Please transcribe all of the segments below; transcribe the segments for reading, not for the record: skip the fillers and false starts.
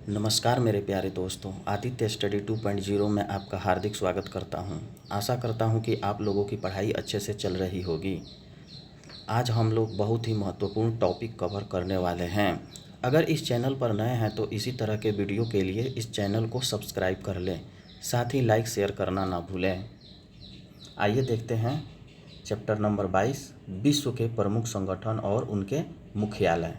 नमस्कार मेरे प्यारे दोस्तों, आदित्य स्टडी 2.0 में आपका हार्दिक स्वागत करता हूं। आशा करता हूं कि आप लोगों की पढ़ाई अच्छे से चल रही होगी। आज हम लोग बहुत ही महत्वपूर्ण टॉपिक कवर करने वाले हैं। अगर इस चैनल पर नए हैं तो इसी तरह के वीडियो के लिए इस चैनल को सब्सक्राइब कर लें, साथ ही लाइक शेयर करना ना भूलें। आइए देखते हैं चैप्टर नंबर 22, विश्व के प्रमुख संगठन और उनके मुख्यालय।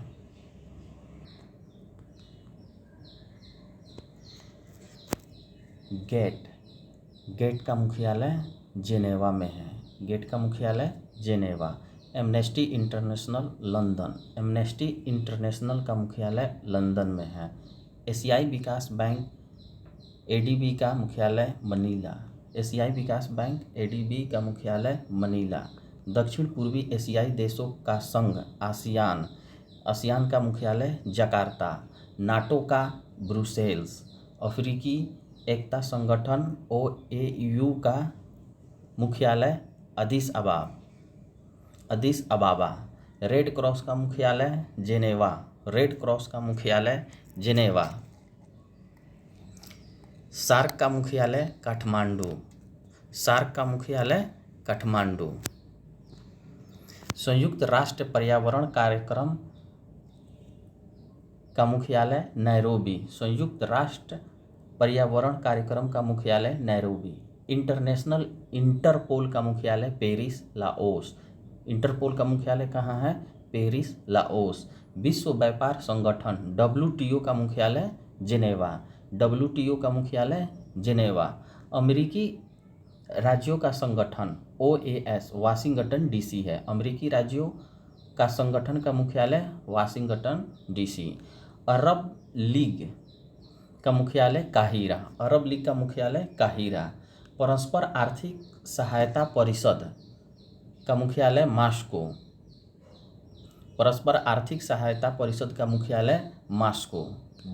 गेट का मुख्यालय जेनेवा में है। गेट का मुख्यालय Geneva. Amnesty international London. Amnesty international का मुख्यालय लंदन में है। एशियाई विकास बैंक एडीबी का मुख्यालय मनीला। एशियाई विकास बैंक एडीबी का मुख्यालय मनीला। दक्षिण पूर्वी एशियाई देशों का संघ आसियान। आसियान का मुख्यालय जकार्ता। नाटो का ब्रुसेल्स। अफ्रीकी एकता संगठन OAU का मुख्यालय अदिस अबाबा। रेड क्रॉस का मुख्यालय जेनेवा। रेड क्रॉस का मुख्यालय जेनेवा। सार्क का मुख्यालय काठमांडू। सार्क का मुख्यालय काठमांडू। संयुक्त राष्ट्र पर्यावरण कार्यक्रम का मुख्यालय नैरोबी। संयुक्त राष्ट्र पर्यावरण कार्यक्रम का मुख्यालय नैरोबी। इंटरपोल का मुख्यालय पेरिस लाओस। इंटरपोल का मुख्यालय कहाँ है? Paris Laos. विश्व व्यापार संगठन WTO का मुख्यालय जेनेवा। WTO का मुख्यालय जेनेवा। अमेरिकी राज्यों का संगठन OAS वाशिंगटन DC है। अमेरिकी राज्यों का संगठन का मुख्यालय वाशिंगटन DC। अरब लीग का मुख्यालय काहिरा। अरब लीग का मुख्यालय काहिरा। परस्पर आर्थिक सहायता परिषद का मुख्यालय मास्को। परस्पर आर्थिक सहायता परिषद का मुख्यालय Moscow.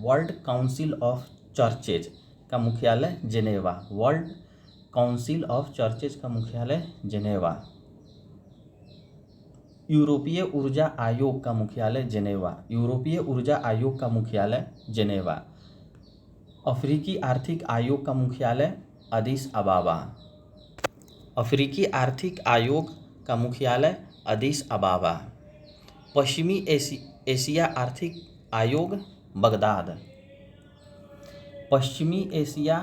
World council of churches का मुख्यालय Geneva. World council of churches का मुख्यालय जेनेवा। यूरोपीय ऊर्जा आयोग का मुख्यालय जेनेवा। यूरोपीय ऊर्जा आयोग का मुख्यालय जेनेवा। अफ्रीकी आर्थिक आयोग का मुख्यालय अदिस अबाबा। अफ्रीकी आर्थिक आयोग का मुख्यालय अदिस अबाबा। पश्चिमी एशिया आर्थिक आयोग बगदाद। पश्चिमी एशिया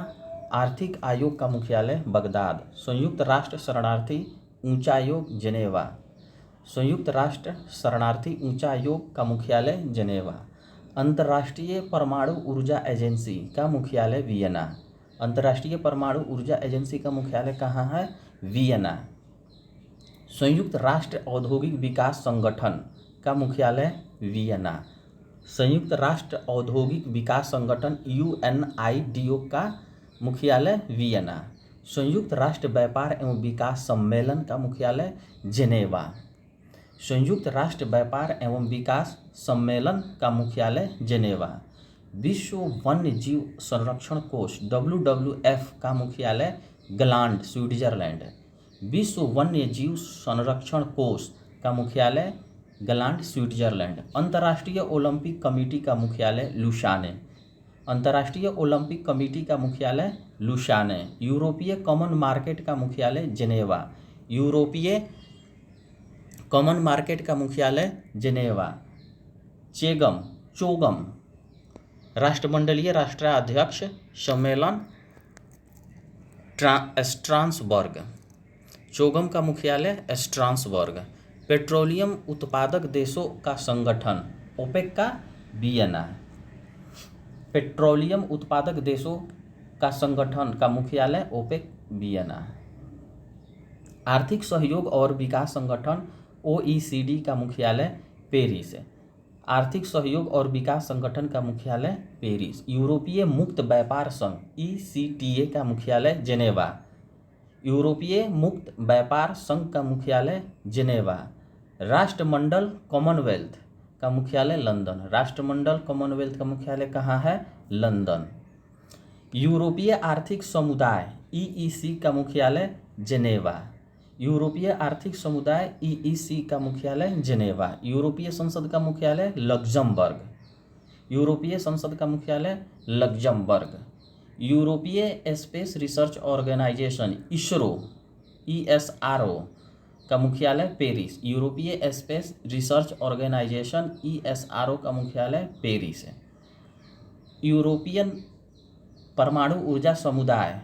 आर्थिक आयोग का मुख्यालय बगदाद। संयुक्त राष्ट्र शरणार्थी उच्चायोग जेनेवा। संयुक्त राष्ट्र शरणार्थी उच्चायोग का मुख्यालय जेनेवा। अंतर्राष्ट्रीय परमाणु ऊर्जा एजेंसी का मुख्यालय वियना। अंतर्राष्ट्रीय परमाणु ऊर्जा एजेंसी का मुख्यालय कहाँ है? वियना। संयुक्त राष्ट्र औद्योगिक विकास संगठन का मुख्यालय वियना। संयुक्त राष्ट्र औद्योगिक विकास संगठन UNIDO का मुख्यालय वियना। संयुक्त राष्ट्र व्यापार एवं विकास सम्मेलन का मुख्यालय जेनेवा। संयुक्त राष्ट्र व्यापार एवं विकास सम्मेलन का मुख्यालय जेनेवा। विश्व वन्य जीव संरक्षण कोष WWF का मुख्यालय ग्लांड स्विट्जरलैंड। विश्व वन्य जीव संरक्षण कोष का मुख्यालय ग्लांड स्विट्जरलैंड। अंतर्राष्ट्रीय ओलंपिक कमेटी का मुख्यालय लुसाने। अंतर्राष्ट्रीय ओलंपिक कमेटी का मुख्यालय लुसाने। यूरोपीय कॉमन मार्केट का मुख्यालय जेनेवा। यूरोपीय कॉमन मार्केट का मुख्यालय जेनेवा। चोगम राष्ट्रमंडलीय राष्ट्राध्यक्ष सम्मेलन स्ट्रासबर्ग। चोगम का मुख्यालय स्ट्रासबर्ग। पेट्रोलियम उत्पादक देशों का संगठन OPEC का वियना। पेट्रोलियम उत्पादक देशों का संगठन का मुख्यालय OPEC वियना। आर्थिक सहयोग और विकास संगठन OECD का मुख्यालय पेरिस। आर्थिक सहयोग और विकास संगठन का मुख्यालय पेरिस। यूरोपीय मुक्त व्यापार संघ ECTA का मुख्यालय जेनेवा। यूरोपीय मुक्त व्यापार संघ का मुख्यालय जेनेवा। राष्ट्रमंडल कॉमनवेल्थ का मुख्यालय लंदन। राष्ट्रमंडल कॉमनवेल्थ का मुख्यालय कहाँ है? लंदन। यूरोपीय आर्थिक समुदाय EEC का मुख्यालय जेनेवा। यूरोपीय आर्थिक समुदाय EEC का मुख्यालय जेनेवा। यूरोपीय संसद का मुख्यालय लक्जमबर्ग। यूरोपीय संसद का मुख्यालय लग्जमबर्ग। यूरोपीय space research organisation ISRO ISRO का मुख्यालय पेरिस। यूरोपीय स्पेस रिसर्च ऑर्गेनाइजेशन ISRO का मुख्यालय पेरिस है। यूरोपियन परमाणु ऊर्जा समुदाय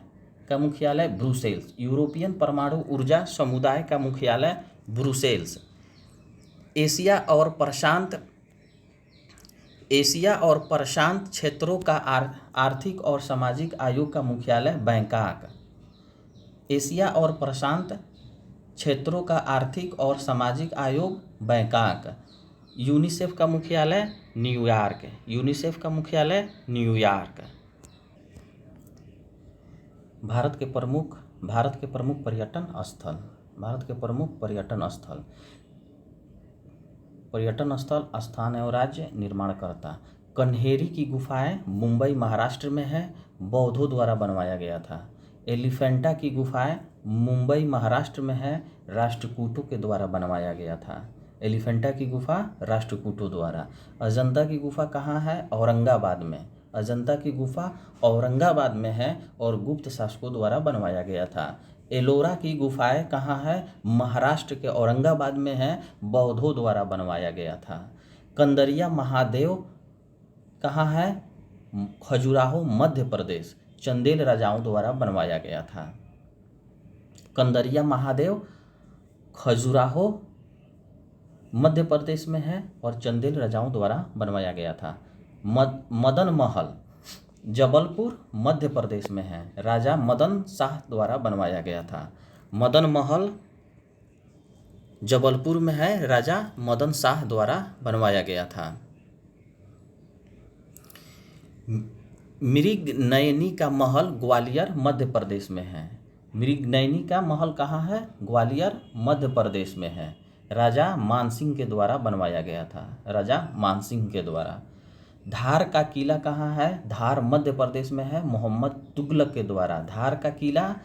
का मुख्यालय ब्रुसेल्स। यूरोपियन परमाणु ऊर्जा समुदाय का मुख्यालय ब्रुसेल्स। एशिया और प्रशांत क्षेत्रों का आर्थिक और सामाजिक आयोग का मुख्यालय बैंकॉक। एशिया और प्रशांत क्षेत्रों का आर्थिक और सामाजिक आयोग बैंकॉक। यूनिसेफ का मुख्यालय न्यूयॉर्क। यूनिसेफ का मुख्यालय न्यूयॉर्क। भारत के प्रमुख पर्यटन स्थल। भारत के प्रमुख पर्यटन स्थल स्थान एवं राज्य निर्माणकर्ता। कन्हेरी की गुफाएं मुंबई महाराष्ट्र में है, बौद्धों द्वारा बनवाया गया था। एलिफेंटा की गुफाएं मुंबई महाराष्ट्र में है, राष्ट्रकूटों के द्वारा बनवाया गया था। एलिफेंटा की गुफा राष्ट्रकूटों द्वारा। अजंता की गुफा कहाँ है? औरंगाबाद में। अजंता की गुफा औरंगाबाद में है और गुप्त शासकों द्वारा बनवाया गया था। एलोरा की गुफाएं कहाँ है? महाराष्ट्र के औरंगाबाद में है, बौद्धों द्वारा बनवाया गया था। कंदरिया महादेव कहाँ है? खजुराहो मध्य प्रदेश, चंदेल राजाओं द्वारा बनवाया गया था। कंदरिया महादेव खजुराहो मध्य प्रदेश में है और चंदेल राजाओं द्वारा बनवाया गया था। मदन महल जबलपुर मध्य प्रदेश में है, राजा मदन शाह द्वारा बनवाया गया था। मदन महल जबलपुर में है, राजा मदन शाह द्वारा बनवाया गया था। मृगनयनी का महल ग्वालियर मध्य प्रदेश में है। मृगनयनी का महल कहाँ है? ग्वालियर मध्य प्रदेश में है, राजा मानसिंह के द्वारा बनवाया गया था। राजा मानसिंह के द्वारा। धार का किला कहाँ है? धार मध्य प्रदेश में है, मोहम्मद तुगलक के द्वारा। धार का किला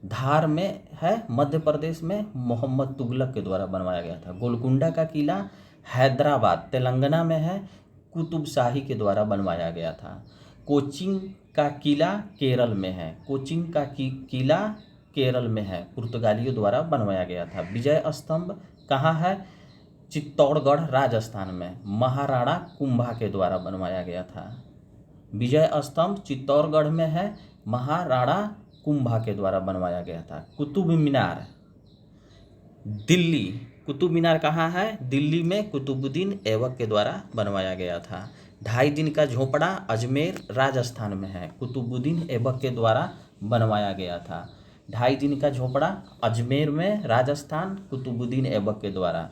धार में है, मध्य प्रदेश में, मोहम्मद तुगलक के द्वारा बनवाया गया था। गोलकुंडा का किला हैदराबाद तेलंगाना में है, कुतुब शाही के द्वारा बनवाया गया था। कोचिन का किला केरल में है। कोचिन का किला केरल में है, पुर्तगालियों द्वारा बनवाया गया था। विजय स्तंभ कहाँ है? चित्तौड़गढ़ राजस्थान में, महाराणा कुंभा के द्वारा बनवाया गया था। विजय स्तंभ चित्तौड़गढ़ में है, महाराणा कुंभा के द्वारा बनवाया गया था। कुतुब मीनार दिल्ली। कुतुब मीनार कहाँ है? दिल्ली में, कुतुबुद्दीन ऐबक के द्वारा बनवाया गया था। 2.5 दिन का झोपड़ा अजमेर राजस्थान में है, कुतुबुद्दीन ऐबक के द्वारा बनवाया गया था। 2.5 दिन का झोपड़ा अजमेर में राजस्थान, कुतुबुद्दीन ऐबक के द्वारा।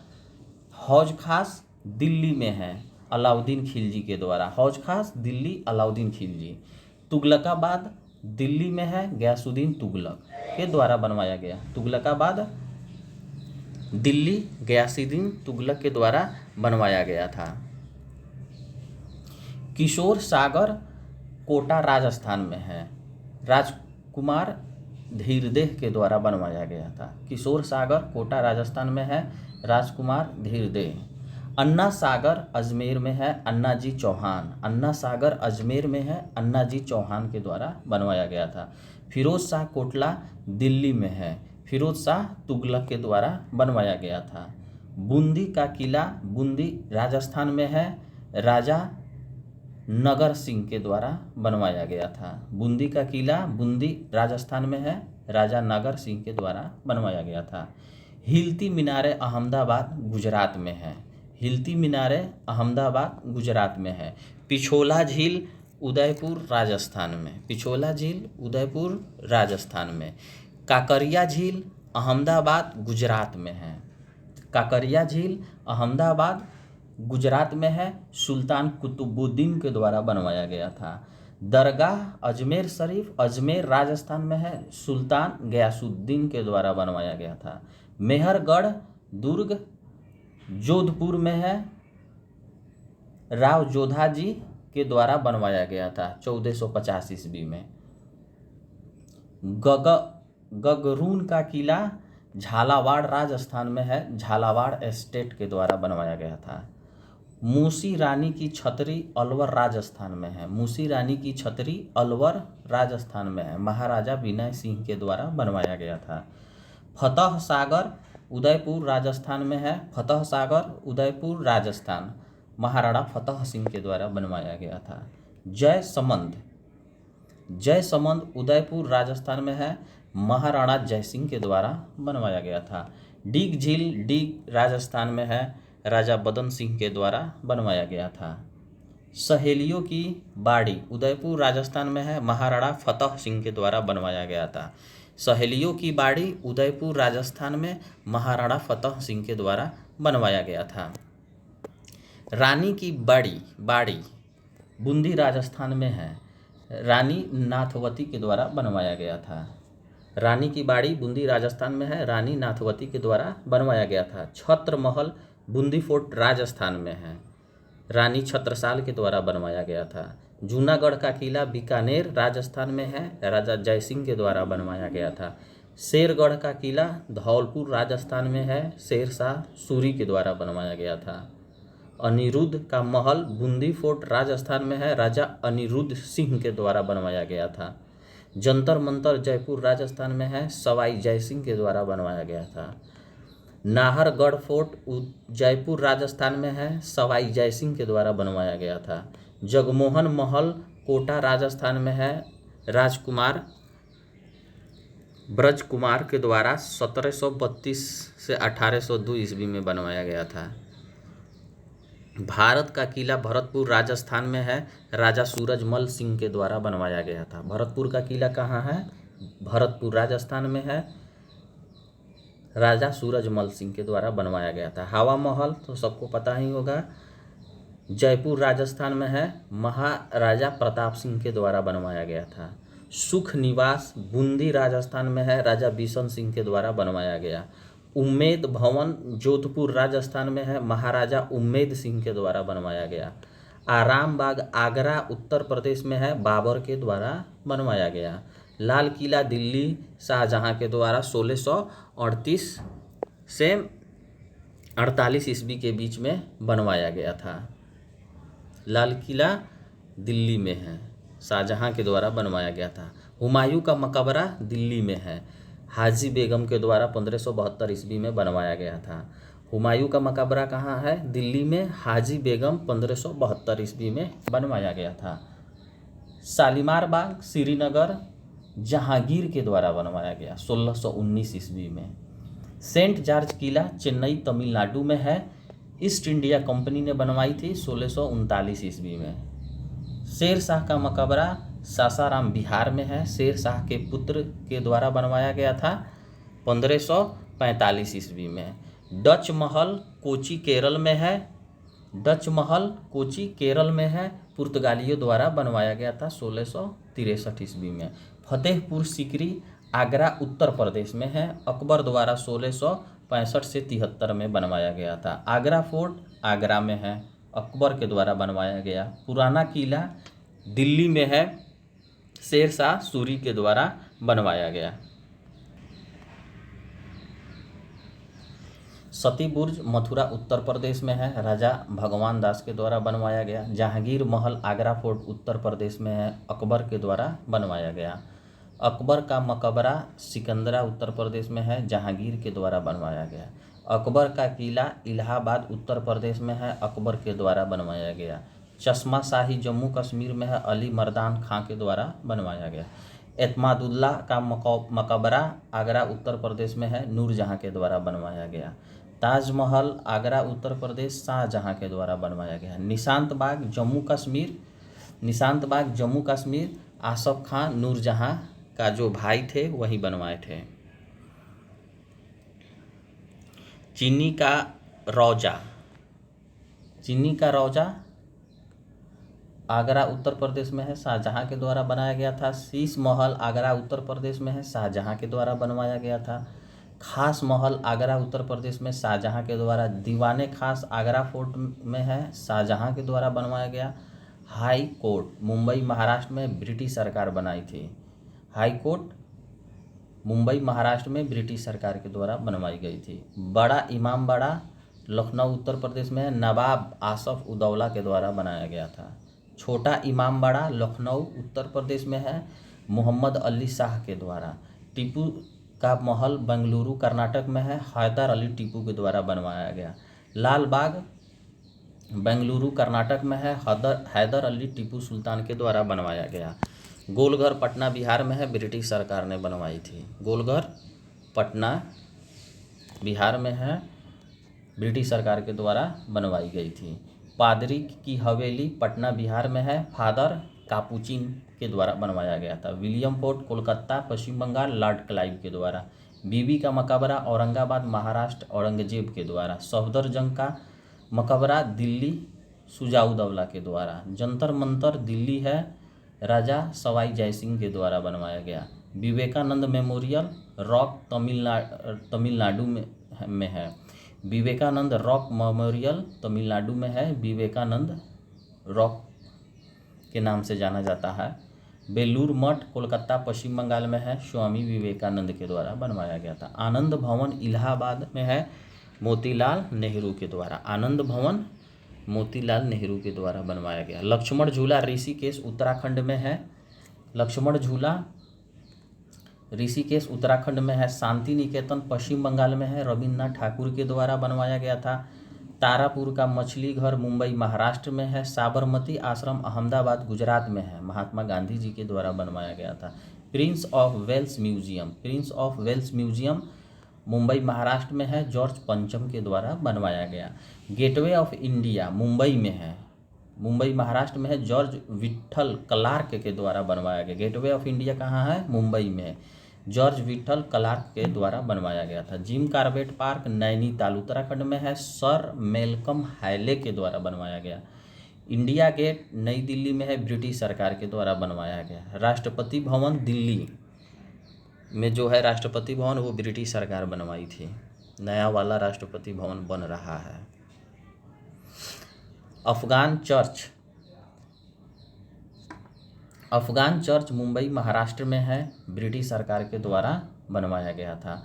हौज खास दिल्ली में है, अलाउद्दीन खिलजी के द्वारा। हौज खास दिल्ली, अलाउद्दीन खिलजी। तुगलकाबाद दिल्ली में है, गयासुद्दीन तुगलक के द्वारा बनवाया गया। तुगलकाबाद दिल्ली, गयासुद्दीन तुगलक के द्वारा बनवाया गया था। किशोर सागर कोटा राजस्थान में है, राजकुमार धीरदेह के द्वारा बनवाया गया था। किशोर सागर कोटा राजस्थान में है, राजकुमार धीरदेह। अन्ना सागर अजमेर में है, अन्ना जी चौहान। अन्ना सागर अजमेर में है, अन्ना जी चौहान के द्वारा बनवाया गया था। फिरोज शाह कोटला दिल्ली में है, फिरोज शाह तुगलक के द्वारा बनवाया गया था। बूंदी का किला बूंदी राजस्थान में है, राजा नगर सिंह के द्वारा बनवाया गया था। बूंदी का किला बूंदी राजस्थान में है, राजा नगर सिंह के द्वारा बनवाया गया था। हिलती मीनारे अहमदाबाद गुजरात में है। हिलती मीनारे अहमदाबाद गुजरात में है। पिछोला झील उदयपुर राजस्थान में। पिछोला झील उदयपुर राजस्थान में। काकरिया झील अहमदाबाद गुजरात में है। काकरिया झील अहमदाबाद गुजरात में है, सुल्तान कुतुबुद्दीन के द्वारा बनवाया गया था। दरगाह अजमेर शरीफ अजमेर राजस्थान में है, सुल्तान गयासुद्दीन के द्वारा बनवाया गया था। मेहरगढ़ दुर्ग जोधपुर में है, राव जोधा जी के द्वारा बनवाया गया था 1450 ईस्वी में। गगरून का किला झालावाड़ राजस्थान में है, झालावाड़ स्टेट के द्वारा बनवाया गया था। मूसी रानी की छतरी अलवर राजस्थान में है। मूसी रानी की छतरी अलवर राजस्थान में है, महाराजा विनय सिंह के द्वारा बनवाया गया था। फतह सागर उदयपुर राजस्थान में है। फतह सागर उदयपुर राजस्थान, महाराणा फतेह सिंह के द्वारा बनवाया गया था। जय समंद उदयपुर राजस्थान में है, महाराणा जयसिंह के द्वारा बनवाया गया था। डीग झील डीग राजस्थान में है, राजा बदन सिंह के द्वारा बनवाया गया था। सहेलियों की बाड़ी उदयपुर राजस्थान में है, महाराणा फतेह सिंह के द्वारा बनवाया गया था। सहेलियों की बाड़ी उदयपुर राजस्थान में महाराणा फतेह सिंह के द्वारा बनवाया गया था। रानी की बाड़ी बूंदी राजस्थान में है, रानी नाथवती के द्वारा बनवाया गया था। रानी की बाड़ी बूंदी राजस्थान में है, रानी नाथवती के द्वारा बनवाया गया था। छत्र महल बूंदी फोर्ट राजस्थान में है, रानी छत्रसाल के द्वारा बनवाया गया था। जूनागढ़ का किला बीकानेर राजस्थान में है, राजा जयसिंह के द्वारा बनवाया गया था। शेरगढ़ का किला धौलपुर राजस्थान में है, शेरशाह सूरी के द्वारा बनवाया गया था। अनिरुद्ध का महल बूंदी फोर्ट राजस्थान में है, राजा अनिरुद्ध सिंह के द्वारा बनवाया गया था। जंतर मंतर जयपुर राजस्थान में है, सवाई जयसिंह के द्वारा बनवाया गया था। नाहरगढ़ फोर्ट जयपुर राजस्थान में है, सवाई जयसिंह के द्वारा बनवाया गया था। जगमोहन महल कोटा राजस्थान में है, राजकुमार ब्रज कुमार के द्वारा 1732 से 1802 ईस्वी में बनवाया गया था। भारत का किला भरतपुर राजस्थान में है, राजा सूरजमल सिंह के द्वारा बनवाया गया था। भरतपुर का किला कहाँ है? भरतपुर राजस्थान में है, राजा सूरजमल सिंह के द्वारा बनवाया गया था। हवा महल तो सबको पता ही होगा, जयपुर राजस्थान में है, महाराजा प्रताप सिंह के द्वारा बनवाया गया था। सुख निवास बूंदी राजस्थान में है, राजा बिशन सिंह के द्वारा बनवाया गया। उम्मेद भवन जोधपुर राजस्थान में है, महाराजा उम्मेद सिंह के द्वारा बनवाया गया। आराम बाग आगरा उत्तर प्रदेश में है, बाबर के द्वारा बनवाया गया। लाल किला दिल्ली शाहजहां के द्वारा 1638 से 48 ईस्वी के बीच में बनवाया गया था। लाल किला दिल्ली में है, शाहजहां के द्वारा बनवाया गया था। हुमायूं का मकबरा दिल्ली में है, हाजी बेगम के द्वारा 1572 ईस्वी में बनवाया गया था। हुमायूं का मकबरा कहाँ है? दिल्ली में, हाजी बेगम 1572 ईस्वी में बनवाया गया था। शालीमार बाग श्रीनगर जहांगीर के द्वारा बनवाया गया 1619 ईस्वी में। सेंट जॉर्ज किला चेन्नई तमिलनाडु में है, ईस्ट इंडिया कंपनी ने बनवाई थी 1639 ईस्वी में। शेर शाह का मकबरा सासाराम बिहार में है, शेर शाह के पुत्र के द्वारा बनवाया गया था 1545 ईस्वी में। डच महल कोची केरल में है, डच महल कोची केरल में है, पुर्तगालियों द्वारा बनवाया गया था 1663 ईस्वी में। फतेहपुर सीकरी आगरा उत्तर प्रदेश में है, अकबर द्वारा 1665 से 73 में बनवाया गया था। आगरा फोर्ट आगरा में है, अकबर के द्वारा बनवाया गया। पुराना किला दिल्ली में है, शेर शाह सूरी के द्वारा बनवाया गया। सती बुर्ज मथुरा उत्तर प्रदेश में है, राजा भगवान दास के द्वारा बनवाया गया। जहांगीर महल आगरा फोर्ट उत्तर प्रदेश में है, अकबर के द्वारा बनवाया गया। अकबर का मकबरा सिकंदरा उत्तर प्रदेश में है, जहांगीर के द्वारा बनवाया गया। अकबर का किला इलाहाबाद उत्तर प्रदेश में है, अकबर के द्वारा बनवाया गया। चश्मा शाही जम्मू कश्मीर में है, अली मर्दान खां के द्वारा बनवाया गया। एतमादुल्ला का मकबरा आगरा उत्तर प्रदेश में है, नूरजहां के द्वारा बनवाया गया। ताजमहल आगरा उत्तर प्रदेश शाहजहां के द्वारा बनवाया गया। निशांत बाग जम्मू कश्मीर आसफ खां नूरजहां का जो भाई थे वही बनवाए थे। चीनी का रौजा आगरा उत्तर प्रदेश में है, शाहजहां के द्वारा बनाया गया था। शीश महल आगरा उत्तर प्रदेश में है, शाहजहां के द्वारा बनवाया गया था। खास महल आगरा उत्तर प्रदेश में शाहजहां के द्वारा। दीवाने खास आगरा फोर्ट में है, शाहजहां के द्वारा बनवाया गया। हाई कोर्ट मुंबई महाराष्ट्र में ब्रिटिश सरकार बनाई थी। हाई कोर्ट मुंबई महाराष्ट्र में ब्रिटिश सरकार के द्वारा बनवाई गई थी। बड़ा इमामबाड़ा लखनऊ उत्तर प्रदेश में है, नवाब आसफ उदौला के द्वारा बनाया गया था। छोटा इमामबाड़ा लखनऊ उत्तर प्रदेश में है, मोहम्मद अली शाह के द्वारा। टीपू का महल बेंगलुरु कर्नाटक में है, हैदर अली टीपू के द्वारा बनवाया गया। लाल बाग बेंगलुरु कर्नाटक में है, हैदर अली टीपू सुल्तान के द्वारा बनवाया गया। गोलघर पटना बिहार में है, ब्रिटिश सरकार ने बनवाई थी। गोलघर पटना बिहार में है, ब्रिटिश सरकार के द्वारा बनवाई गई थी। पादरी की हवेली पटना बिहार में है, फादर कापुचिन के द्वारा बनवाया गया था। विलियम फोर्ट कोलकाता पश्चिम बंगाल, लॉर्ड क्लाइव के द्वारा। बीबी का मकबरा औरंगाबाद महाराष्ट्र, औरंगजेब के द्वारा। सफदरजंग का मकबरा दिल्ली, शुजाउदौला के द्वारा। जंतर मंतर दिल्ली है, राजा सवाई जयसिंह के द्वारा बनवाया गया। विवेकानंद मेमोरियल रॉक तमिलनाडु में है। विवेकानंद रॉक मेमोरियल तमिलनाडु में है, विवेकानंद रॉक के नाम से जाना जाता है। बेलूर मठ कोलकाता पश्चिम बंगाल में है, स्वामी विवेकानंद के द्वारा बनवाया गया था। आनंद भवन इलाहाबाद में है, मोतीलाल नेहरू के द्वारा। आनंद भवन मोतीलाल नेहरू के द्वारा बनवाया गया। लक्ष्मण झूला ऋषिकेश उत्तराखंड में है, लक्ष्मण झूला ऋषिकेश उत्तराखंड में है। शांति निकेतन पश्चिम बंगाल में है, रविन्द्रनाथ ठाकुर के द्वारा बनवाया गया था। तारापुर का मछली घर मुंबई महाराष्ट्र में है। साबरमती आश्रम अहमदाबाद गुजरात में है, महात्मा गांधी जी के द्वारा बनवाया गया था। Prince of Wales Museum Mumbai Maharashtra में है, जॉर्ज पंचम के द्वारा बनवाया गया। गेटवे ऑफ इंडिया मुंबई में है, मुंबई महाराष्ट्र में है, जॉर्ज विट्ठल क्लार्क के द्वारा बनवाया गया। गेटवे ऑफ इंडिया कहाँ है? मुंबई में है, जॉर्ज विट्ठल क्लार्क के द्वारा बनवाया गया था। Jim Corbett Park Nainital Uttarakhand में है, सर मेलकम हाइले के द्वारा बनवाया गया। इंडिया गेट नई दिल्ली में है, ब्रिटिश सरकार के द्वारा बनवाया गया। राष्ट्रपति भवन दिल्ली में जो है राष्ट्रपति भवन, वो ब्रिटिश सरकार बनवाई थी। नया वाला राष्ट्रपति भवन बन रहा है। अफगान चर्च मुंबई महाराष्ट्र में है, ब्रिटिश सरकार के द्वारा बनवाया गया था।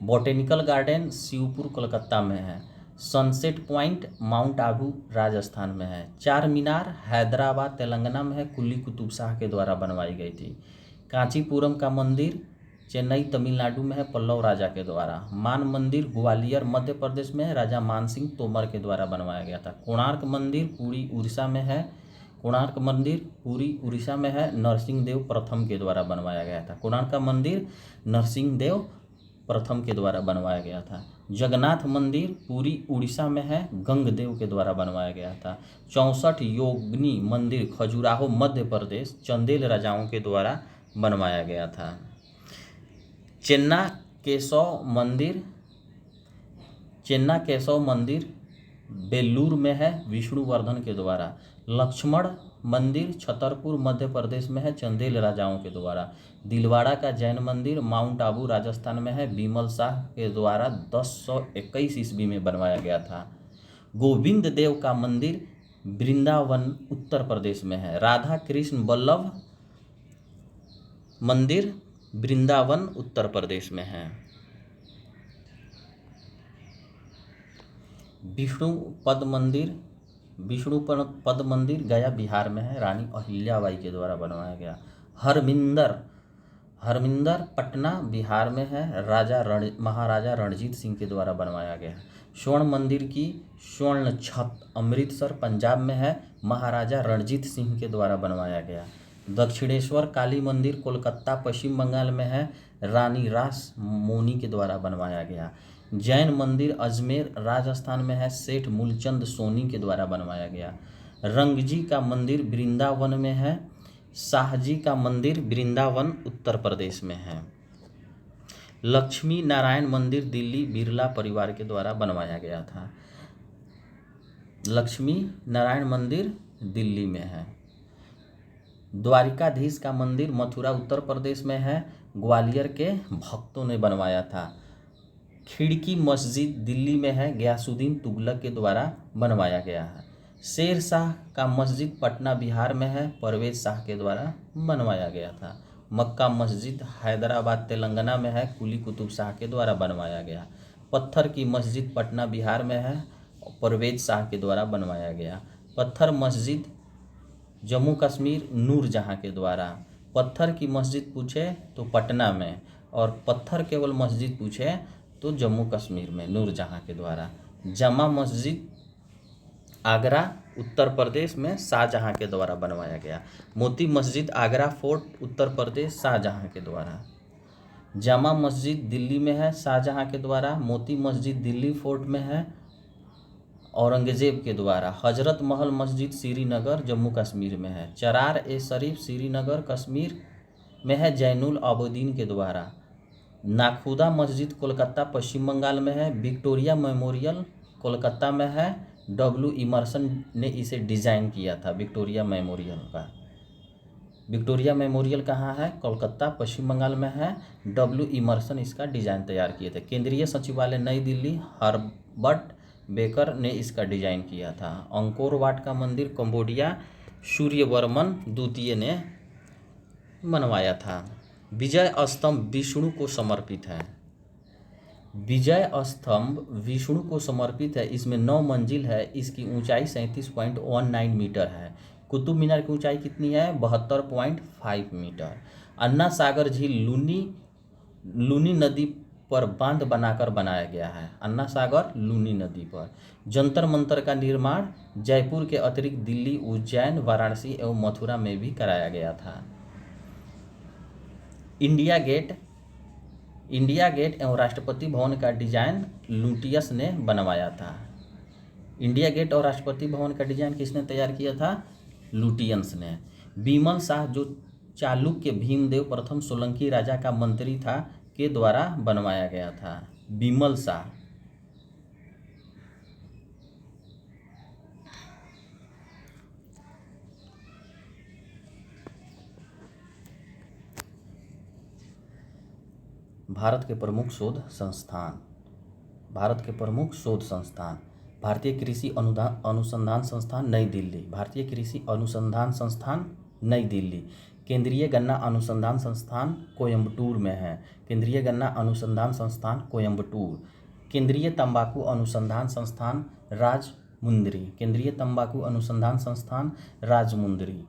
बोटेनिकल गार्डन शिवपुर कोलकाता में है। Sunset point mount Abu Rajasthan में है। चार मीनार हैदराबाद तेलंगाना में है, कुली कुतुब शाह के द्वारा बनवाई गई थी। कांचीपुरम का मंदिर चेन्नई तमिलनाडु में है, पल्लव राजा के द्वारा। मान मंदिर ग्वालियर मध्य प्रदेश में है, राजा मानसिंह तोमर के द्वारा बनवाया गया था। कोणार्क मंदिर पूरी उड़ीसा में है, नरसिंह देव प्रथम के द्वारा बनवाया गया था। कोणार्क का मंदिर नरसिंह देव प्रथम के द्वारा बनवाया गया था। जगन्नाथ मंदिर पूरी उड़ीसा में है, गंगदेव के द्वारा बनवाया गया था। 64 योगिनी मंदिर खजुराहो मध्य प्रदेश, चंदेल राजाओं के द्वारा बनवाया गया था। चेन्ना केशव मंदिर बेल्लूर में है, विष्णुवर्धन के द्वारा। लक्ष्मण मंदिर छतरपुर मध्य प्रदेश में है, चंदेल राजाओं के द्वारा। दिलवाड़ा का जैन मंदिर माउंट आबू राजस्थान में है, बिमल शाह के द्वारा 1021 ईस्वी में बनवाया गया था। गोविंद देव का मंदिर वृंदावन उत्तर प्रदेश में है। राधा कृष्ण वल्लभ मंदिर वृंदावन उत्तर प्रदेश में है। विष्णुपद मंदिर गया बिहार में है, रानी अहिल्याबाई के द्वारा बनवाया गया। हरमिंदर पटना बिहार में है, महाराजा रणजीत सिंह के द्वारा बनवाया गया। स्वर्ण मंदिर की स्वर्ण छत अमृतसर पंजाब में है, महाराजा रणजीत सिंह के द्वारा बनवाया गया। दक्षिणेश्वर काली मंदिर कोलकाता पश्चिम बंगाल में है, रानी रास मोनी के द्वारा बनवाया गया। जैन मंदिर अजमेर राजस्थान में है, सेठ मूलचंद सोनी के द्वारा बनवाया गया। रंगजी का मंदिर वृंदावन में है, शाहजी का मंदिर वृंदावन उत्तर प्रदेश में है। लक्ष्मी नारायण मंदिर दिल्ली बिरला परिवार के द्वारा बनवाया गया था। लक्ष्मी नारायण मंदिर दिल्ली में है। द्वारिकाधीश का मंदिर मथुरा उत्तर प्रदेश में है, ग्वालियर के भक्तों ने बनवाया था। खिड़की मस्जिद दिल्ली में है, गयासुद्दीन तुगलक के द्वारा बनवाया गया है। शेर शाह का मस्जिद पटना बिहार में है, परवेज शाह के द्वारा बनवाया गया था। मक्का मस्जिद हैदराबाद तेलंगाना में है, कुली कुतुब शाह के द्वारा बनवाया गया। पत्थर की मस्जिद पटना बिहार में है, परवेज शाह के द्वारा बनवाया गया। पत्थर मस्जिद जम्मू कश्मीर नूरजहाँ के द्वारा। पत्थर की मस्जिद पूछे तो पटना में, और पत्थर केवल मस्जिद पूछे तो जम्मू कश्मीर में नूरजहाँ के द्वारा। जमा मस्जिद आगरा उत्तर प्रदेश में शाहजहाँ के द्वारा बनवाया गया। मोती मस्जिद आगरा फोर्ट उत्तर प्रदेश शाहजहाँ के द्वारा। जामा मस्जिद दिल्ली में है शाहजहाँ के द्वारा। मोती मस्जिद दिल्ली फोर्ट में है औरंगजेब के द्वारा। हजरत महल मस्जिद श्रीनगर जम्मू कश्मीर में है। चरार ए शरीफ श्रीनगर कश्मीर में है जैनुल आबदीन के द्वारा। नाखुदा मस्जिद कोलकाता पश्चिम बंगाल में है। विक्टोरिया मेमोरियल कोलकाता में है। डब्ल्यू इमर्सन ने इसे डिज़ाइन किया था विक्टोरिया मेमोरियल का। विक्टोरिया मेमोरियल कहाँ है? कोलकाता पश्चिम बंगाल में है। डब्ल्यू इमर्सन इसका डिज़ाइन तैयार किए थे। केंद्रीय सचिवालय नई दिल्ली हर्बर्ट बेकर ने इसका डिज़ाइन किया था। अंकोर वाट का मंदिर कंबोडिया सूर्यवर्मन द्वितीय ने बनवाया था। विजय स्तंभ विष्णु को समर्पित है। विजय स्तंभ विष्णु को समर्पित है। इसमें 9 मंजिल है। इसकी ऊंचाई 37.19 मीटर है। कुतुब मीनार की ऊंचाई कितनी है? 72.5 मीटर। अन्ना सागर झील लूनी नदी पर बांध बनाकर बनाया गया है। अन्ना सागर लूनी नदी पर। जंतर मंतर का निर्माण जयपुर के अतिरिक्त दिल्ली, उज्जैन, वाराणसी एवं मथुरा में भी कराया गया था। इंडिया गेट एवं राष्ट्रपति भवन का डिजाइन लुटियस ने बनवाया था। इंडिया गेट और राष्ट्रपति भवन का डिजाइन किसने तैयार किया था? लुटियंस ने। बीमल शाह जो चालुक्य भीमदेव प्रथम सोलंकी राजा का मंत्री था के द्वारा बनवाया गया था। बीमल शाह। भारत के प्रमुख शोध संस्थान। भारत के प्रमुख शोध संस्थान भारतीय कृषि अनुसंधान संस्थान नई दिल्ली। भारतीय कृषि अनुसंधान संस्थान नई दिल्ली। केंद्रीय गन्ना अनुसंधान संस्थान कोयम्बटूर में है। केंद्रीय गन्ना अनुसंधान संस्थान कोयम्बटूर। केंद्रीय तंबाकू अनुसंधान संस्थान राजमुंदरी। केंद्रीय तंबाकू अनुसंधान संस्थान राजमुंदरी।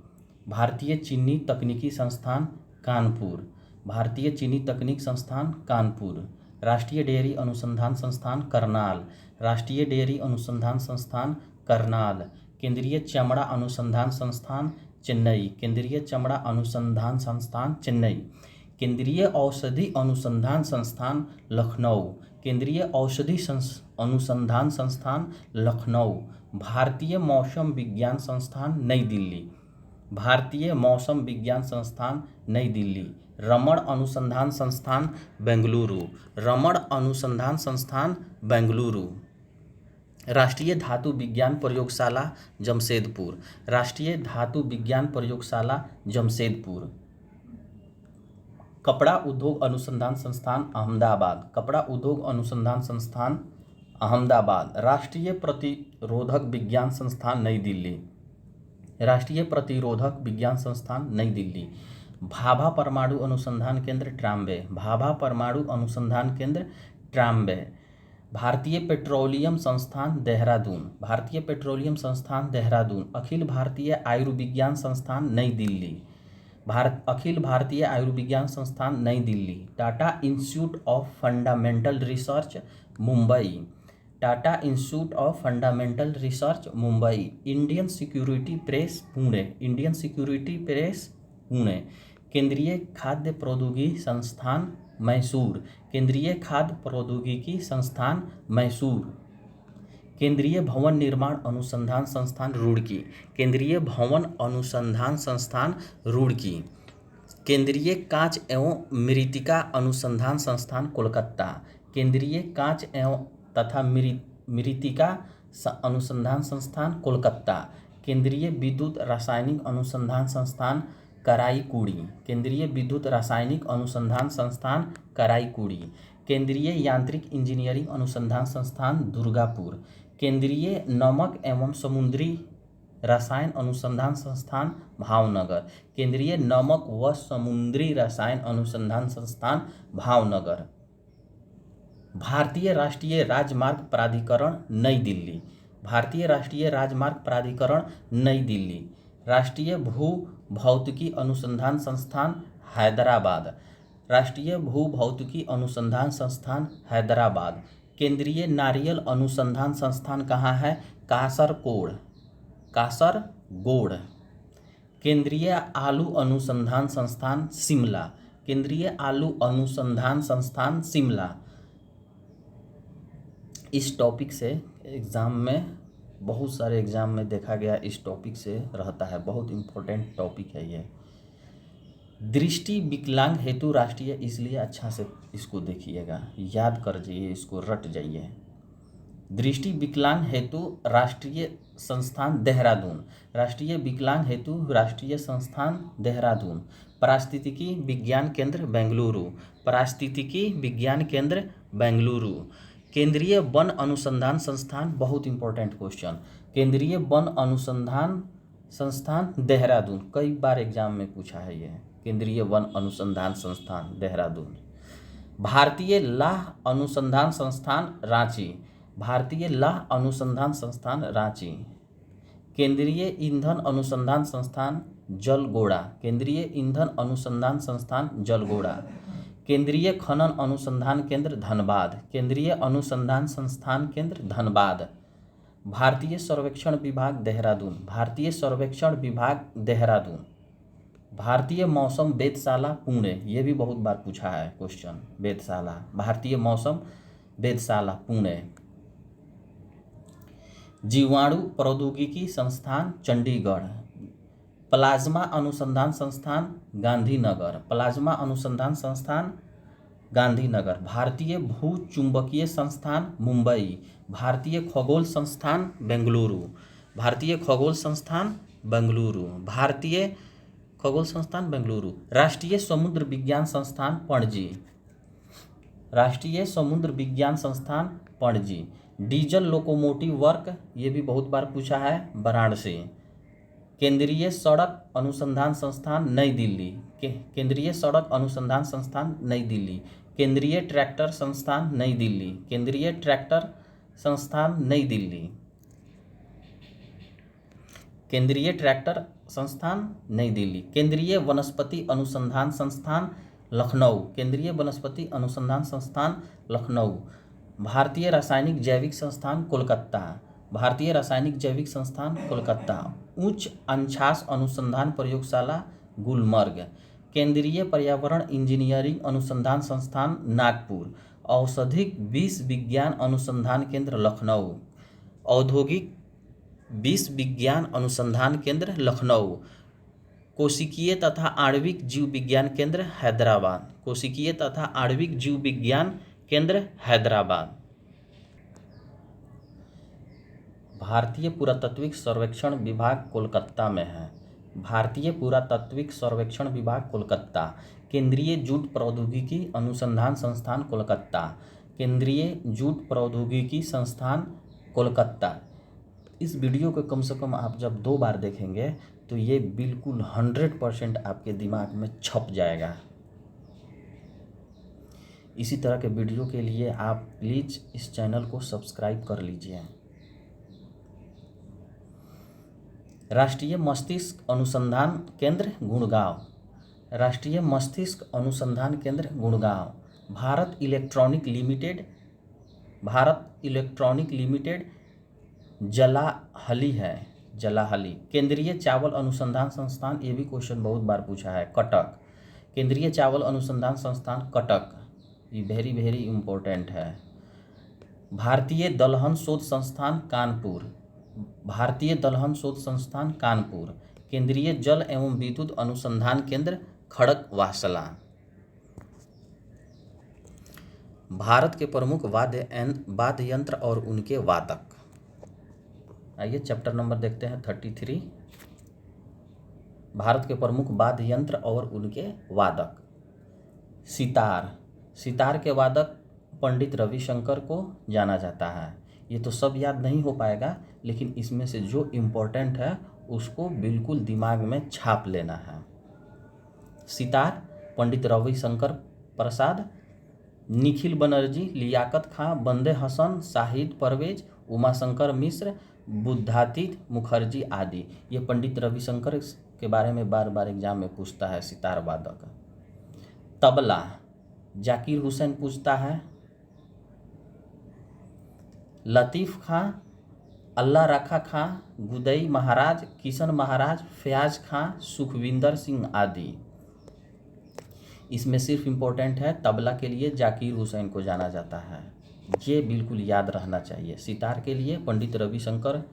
भारतीय चीनी तकनीकी संस्थान कानपुर। भारतीय चीनी तकनीक संस्थान कानपुर। राष्ट्रीय डेयरी अनुसंधान संस्थान करनाल। राष्ट्रीय डेयरी अनुसंधान संस्थान करनाल। केंद्रीय चमड़ा अनुसंधान संस्थान चेन्नई। केंद्रीय चमड़ा अनुसंधान संस्थान चेन्नई। केंद्रीय औषधि अनुसंधान संस्थान लखनऊ। केंद्रीय औषधि अनुसंधान संस्थान लखनऊ। भारतीय मौसम विज्ञान संस्थान नई दिल्ली। भारतीय मौसम विज्ञान संस्थान नई दिल्ली। रमण अनुसंधान संस्थान बेंगलुरु। रमण अनुसंधान संस्थान बेंगलुरु। राष्ट्रीय धातु विज्ञान प्रयोगशाला जमशेदपुर। राष्ट्रीय धातु विज्ञान प्रयोगशाला जमशेदपुर। कपड़ा उद्योग अनुसंधान संस्थान अहमदाबाद। कपड़ा उद्योग अनुसंधान संस्थान अहमदाबाद। राष्ट्रीय प्रतिरोधक विज्ञान संस्थान नई दिल्ली। राष्ट्रीय प्रतिरोधक विज्ञान संस्थान नई दिल्ली। भाभा परमाणु अनुसंधान केंद्र ट्राम्बे। भाभा परमाणु अनुसंधान केंद्र ट्राम्बे। भारतीय पेट्रोलियम संस्थान देहरादून। भारतीय पेट्रोलियम संस्थान देहरादून। अखिल भारतीय आयुर्विज्ञान संस्थान नई दिल्ली। अखिल भारतीय आयुर्विज्ञान संस्थान नई Delhi. Tata institute of fundamental research Mumbai. Tata institute of fundamental research Mumbai. Indian security press Pune. Indian security press Pune. केंद्रीय खाद्य प्रौद्योगिकी संस्थान मैसूर। केंद्रीय खाद्य प्रौद्योगिकी संस्थान मैसूर। केंद्रीय भवन निर्माण अनुसंधान संस्थान रुड़की। केंद्रीय भवन अनुसंधान संस्थान रुड़की। केंद्रीय कांच एवं मृत्तिका अनुसंधान संस्थान कोलकाता। केंद्रीय कांच एवं तथा मृत्तिका अनुसंधान संस्थान कोलकाता। केंद्रीय विद्युत रासायनिक अनुसंधान संस्थान कराईकुड़ी। केंद्रीय विद्युत रासायनिक अनुसंधान संस्थान कराईकुड़ी। केंद्रीय यांत्रिक इंजीनियरिंग अनुसंधान संस्थान दुर्गापुर। केंद्रीय नमक एवं समुद्री रसायन अनुसंधान संस्थान भावनगर। केंद्रीय नमक व समुद्री रसायन अनुसंधान संस्थान भावनगर। भारतीय राष्ट्रीय राजमार्ग प्राधिकरण नई दिल्ली। भारतीय राष्ट्रीय राजमार्ग प्राधिकरण नई दिल्ली। राष्ट्रीय भू भौतिकी अनुसंधान संस्थान हैदराबाद। राष्ट्रीय भू भौतिकी अनुसंधान संस्थान हैदराबाद। केंद्रीय नारियल अनुसंधान संस्थान कहाँ है? कासरगोड। कासरगोड। केंद्रीय आलू अनुसंधान संस्थान शिमला। केंद्रीय आलू अनुसंधान संस्थान शिमला। इस टॉपिक से एग्ज़ाम में, बहुत सारे एग्ज़ाम में देखा गया इस टॉपिक से रहता है, बहुत इम्पोर्टेंट टॉपिक है ये। दृष्टि विकलांग हेतु राष्ट्रीय, इसलिए अच्छा से इसको देखिएगा, याद कर जाइए, इसको रट जाइए। दृष्टि विकलांग हेतु राष्ट्रीय संस्थान देहरादून। राष्ट्रीय विकलांग हेतु राष्ट्रीय संस्थान देहरादून। पारिस्थितिकी विज्ञान केंद्र बेंगलुरु। पारिस्थितिकी विज्ञान केंद्र बेंगलुरु। केंद्रीय वन अनुसंधान संस्थान, बहुत इंपॉर्टेंट क्वेश्चन, केंद्रीय वन अनुसंधान संस्थान देहरादून, कई बार एग्जाम में पूछा है ये, केंद्रीय वन अनुसंधान संस्थान देहरादून। भारतीय लाह अनुसंधान संस्थान रांची। भारतीय लाह अनुसंधान संस्थान रांची। केंद्रीय ईंधन अनुसंधान संस्थान जलगोड़ा। केंद्रीय ईंधन अनुसंधान संस्थान जलगोड़ा। केंद्रीय खनन अनुसंधान केंद्र धनबाद। केंद्रीय अनुसंधान संस्थान केंद्र धनबाद। भारतीय सर्वेक्षण विभाग देहरादून। भारतीय सर्वेक्षण विभाग देहरादून। भारतीय मौसम वेधशाला पुणे, ये भी बहुत बार पूछा है क्वेश्चन, वेधशाला, भारतीय मौसम वेधशाला पुणे। जीवाणु प्रौद्योगिकी संस्थान चंडीगढ़। प्लाज्मा अनुसंधान संस्थान गांधीनगर। प्लाज्मा अनुसंधान संस्थान गांधीनगर। भारतीय भू चुंबकीय संस्थान मुंबई। भारतीय खगोल संस्थान बेंगलुरु। भारतीय खगोल संस्थान बेंगलुरु। भारतीय खगोल संस्थान बेंगलुरु। राष्ट्रीय समुद्र विज्ञान संस्थान पणजी। राष्ट्रीय समुद्र विज्ञान संस्थान पणजी। डीजल लोकोमोटिव वर्क, ये भी बहुत बार पूछा है, वाराणसी। केंद्रीय सड़क अनुसंधान संस्थान नई दिल्ली। केंद्रीय सड़क अनुसंधान संस्थान नई दिल्ली। केंद्रीय ट्रैक्टर संस्थान नई दिल्ली। केंद्रीय ट्रैक्टर संस्थान नई दिल्ली। केंद्रीय ट्रैक्टर संस्थान नई दिल्ली। केंद्रीय वनस्पति अनुसंधान संस्थान लखनऊ। केंद्रीय वनस्पति अनुसंधान संस्थान लखनऊ। भारतीय रासायनिक जैविक संस्थान कोलकाता। भारतीय रासायनिक जैविक संस्थान कोलकाता। उच्च अंशांश अनुसंधान प्रयोगशाला गुलमर्ग। केंद्रीय पर्यावरण इंजीनियरिंग अनुसंधान संस्थान नागपुर। औषधिक विष विज्ञान अनुसंधान केंद्र लखनऊ। औद्योगिक विष विज्ञान अनुसंधान केंद्र लखनऊ। कोशिकीय तथा आणविक जीव विज्ञान केंद्र हैदराबाद। कोशिकीय तथा आणविक जीव विज्ञान केंद्र हैदराबाद। भारतीय पुरातात्विक सर्वेक्षण विभाग कोलकाता में है। भारतीय पुरातात्विक सर्वेक्षण विभाग कोलकाता। केंद्रीय जूट प्रौद्योगिकी अनुसंधान संस्थान कोलकाता। केंद्रीय जूट प्रौद्योगिकी संस्थान कोलकाता। इस वीडियो को कम से कम आप जब 2 बार देखेंगे तो ये बिल्कुल 100% आपके दिमाग में छप जाएगा। इसी तरह के वीडियो के लिए आप प्लीज़ इस चैनल को सब्सक्राइब कर लीजिए। राष्ट्रीय मस्तिष्क अनुसंधान केंद्र गुड़गांव। राष्ट्रीय मस्तिष्क अनुसंधान केंद्र Gurgaon. Bharat Electronic Limited. Bharat Electronic Limited Jalahalli है, जलाहली। केंद्रीय चावल अनुसंधान संस्थान, ये भी क्वेश्चन बहुत बार पूछा है, कटक। केंद्रीय चावल अनुसंधान संस्थान कटक, ये वेरी वेरी इम्पोर्टेंट है। भारतीय दलहन शोध संस्थान कानपुर। भारतीय दलहन शोध संस्थान कानपुर। केंद्रीय जल एवं विद्युत अनुसंधान केंद्र खड़गवासला। भारत के प्रमुख वाद्य यंत्र और उनके वादक। आइए चैप्टर नंबर देखते हैं 33। भारत के प्रमुख वाद्य यंत्र और उनके वादक। सितार। सितार के वादक पंडित रविशंकर को जाना जाता है। ये तो सब याद नहीं हो पाएगा, लेकिन इसमें से जो इम्पोर्टेंट है उसको बिल्कुल दिमाग में छाप लेना है। सितार पंडित रविशंकर प्रसाद, निखिल बनर्जी, लियाकत खां, बंदे हसन, शाहिद परवेज, उमाशंकर मिश्र बुद्धातीत मुखर्जी आदि। ये पंडित रविशंकर के बारे में बार बार एग्जाम में पूछता है, सितार वादक। तबला जाकिर हुसैन पूछता है। लतीफ़ खां, अल्लाह रखा खां, गुदई महाराज, किशन महाराज, फयाज खां, सुखविंदर सिंह आदि। इसमें सिर्फ इम्पोर्टेंट है तबला के लिए जाकिर हुसैन को जाना जाता है, ये बिल्कुल याद रहना चाहिए। सितार के लिए पंडित रविशंकर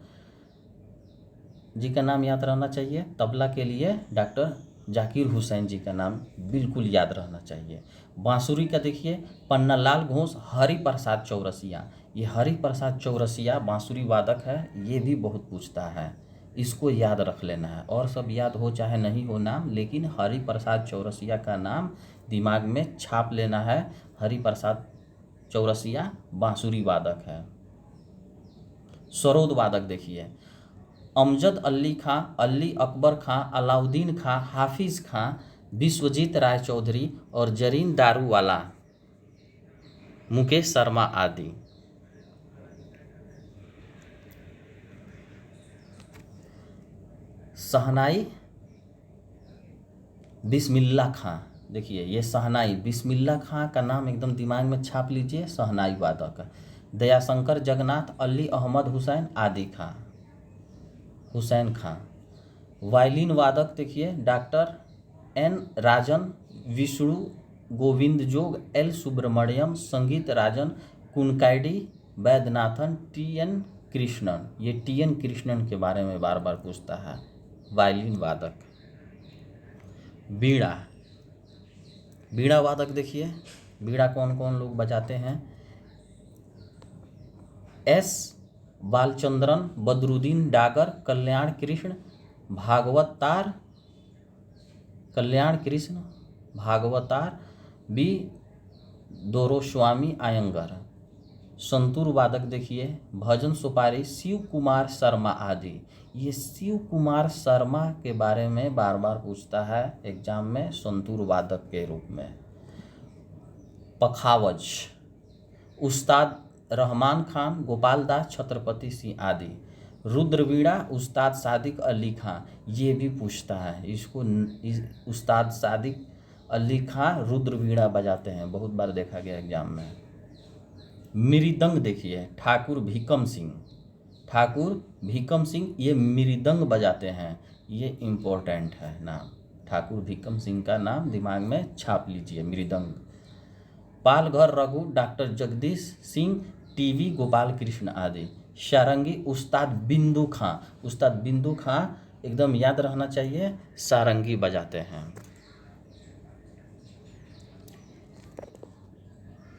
जी का नाम याद रहना चाहिए, तबला के लिए डॉक्टर जाकिर हुसैन जी का नाम बिल्कुल याद रहना चाहिए। बांसुरी का देखिए पन्नालाल घोष, हरि प्रसाद चौरसिया। ये हरि प्रसाद चौरसिया बांसुरी वादक है, ये भी बहुत पूछता है, इसको याद रख लेना है। और सब याद हो चाहे नहीं हो नाम, लेकिन हरि प्रसाद चौरसिया का नाम दिमाग में छाप लेना है। हरि प्रसाद चौरसिया बांसुरी वादक है। सरोद वादक देखिए अमजद अली खां, अली अकबर खां, अलाउद्दीन खां, हाफिज खां, विश्वजीत राय चौधरी और जरीन दारूवाला, मुकेश शर्मा आदि। शहनाई बिस्मिल्लाह खां, देखिए ये शहनाई बिस्मिल्लाह खां का नाम एकदम दिमाग में छाप लीजिए, शहनाई वादक। दयाशंकर जगन्नाथ, अली अहमद हुसैन आदि खां, हुसैन खां। वायलिन वादक देखिए डॉक्टर एन राजन, विष्णु गोविंद जोग, एल सुब्रमण्यम, संगीत राजन, कुनकाइडी वैद्यनाथन, टी.एन. कृष्णन। ये टी.एन. कृष्णन के बारे में बार बार पूछता है, वायलिन वादक। बीड़ा, बीड़ा वादक देखिए बीड़ा कौन कौन लोग बजाते हैं। एस बालचंद्रन, बदरुद्दीन डागर, कल्याण कृष्ण भागवतार, कल्याण कृष्ण भागवतार, बी दोरोस्वामी आयंगर। संतूर वादक देखिए भजन सुपारी, शिव कुमार शर्मा आदि। ये शिव कुमार शर्मा के बारे में बार बार पूछता है एग्जाम में, संतूर वादक के रूप में। पखावज उस्ताद रहमान खान, गोपाल दास, छत्रपति सिंह आदि। रुद्रवीणा उस्ताद सादिक अली खां, ये भी पूछता है इसको, उस्ताद सादिक अली खां रुद्रवीणा बजाते हैं, बहुत बार देखा गया एग्जाम में। मृदंग देखिए ठाकुर भीकम सिंह, ठाकुर भीकम सिंह ये मृदंग बजाते हैं, ये इम्पोर्टेंट है नाम। ठाकुर भीकम सिंह का नाम दिमाग में छाप लीजिए, मृदंग। पालघर रघु, डॉक्टर जगदीश सिंह, टीवी गोपाल कृष्ण आदि। सारंगी उस्ताद बिंदु खां, उस्ताद बिंदु खां एकदम याद रहना चाहिए, सारंगी बजाते हैं।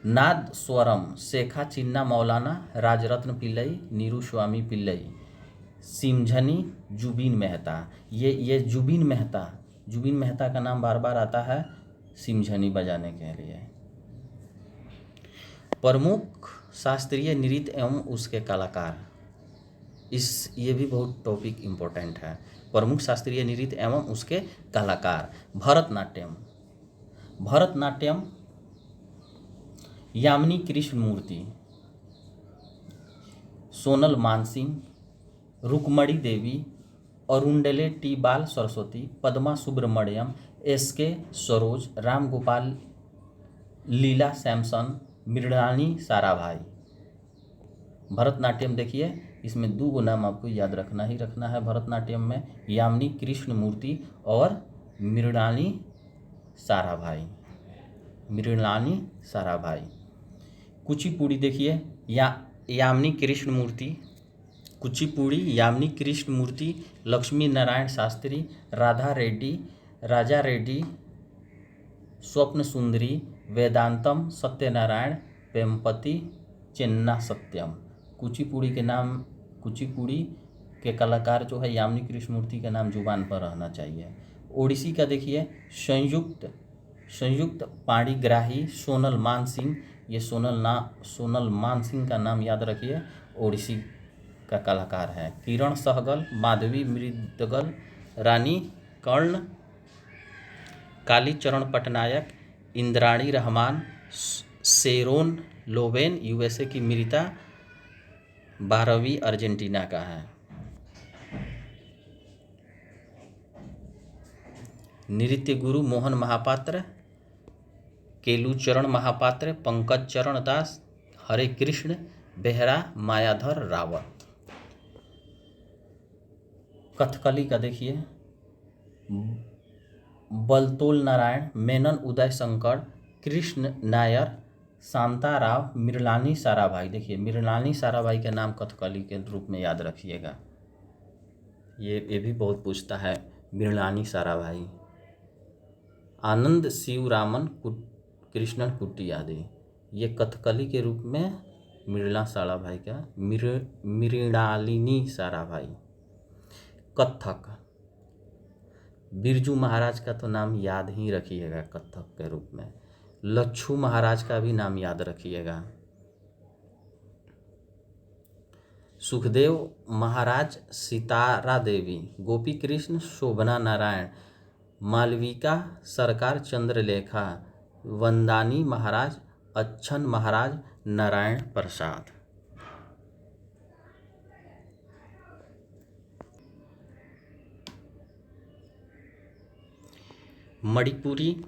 नाद स्वरम शेखा चिन्ना मौलाना, राजरत्न पिल्लई, नीरू स्वामी पिल्लई। सिमझनी जुबीन मेहता, ये जुबीन मेहता का नाम बार बार आता है सिमझनी बजाने के लिए। प्रमुख शास्त्रीय नृत्य एवं उसके कलाकार, ये भी बहुत टॉपिक इम्पोर्टेंट है। प्रमुख शास्त्रीय नृत्य एवं उसके कलाकार। भरतनाट्यम यामिनी कृष्णमूर्ति, सोनल मानसिंह, रुक्मणी देवी, अरुंडले टी बाल सरस्वती, पद्मा सुब्रमण्यम, एस.के. सरोज, राम गोपाल, लीला सैमसन, मृणालिनी साराभाई। भरतनाट्यम देखिए इसमें 2 नाम आपको याद रखना है भरतनाट्यम में, यामिनी कृष्णमूर्ति और मृणालिनी साराभाई। कुचिपुड़ी देखिए यामिनी कृष्णमूर्ति, लक्ष्मी नारायण शास्त्री, राधा रेड्डी, राजा रेड्डी, स्वप्न सुंदरी, वेदांतम, सत्यनारायण, वेम्पति, चेन्ना सत्यम। कुचिपुड़ी के कलाकार जो है यामिनी कृष्णमूर्ति का नाम जुबान पर रहना चाहिए। ओडिसी का देखिए संयुक्त पाणिग्राही, सोनल मानसिंह, ये सोनल मानसिंह का नाम याद रखिए, ओडिसी का कलाकार है। Kiran Sehgal, Madhavi Mudgal, Rani Karna, Kalicharan Patnaik, Indrani Rahman, Sharon Lowen, USA की मीरिता 12वीं अर्जेंटीना का है। नृत्य गुरु मोहन महापात्र, केलुचरण महापात्र, पंकज चरण दास, हरे कृष्ण बेहरा, मायाधर रावत। कथकली का देखिए, बलतोल नारायण, मेनन उदय शंकर, कृष्ण नायर, शांताराव, मृणालिनी साराभाई। देखिए मृणालिनी साराभाई का नाम कथकली के रूप में याद रखिएगा, ये भी बहुत पूछता है, मृणालिनी साराभाई। आनंद शिवरामन, कृष्णन कुट्टी आदि, ये कथकली के रूप में मृणालिनी साराभाई का, मृणालिनी साराभाई। कथक, बिरजू महाराज का तो नाम याद ही रखिएगा कथक के रूप में। लच्छू महाराज का भी नाम याद रखिएगा। सुखदेव महाराज, सितारा देवी, गोपी कृष्ण, शोभना नारायण, मालविका सरकार, चंद्रलेखा, वंदानी महाराज, अच्छन महाराज, नारायण प्रसाद। मणिपुरी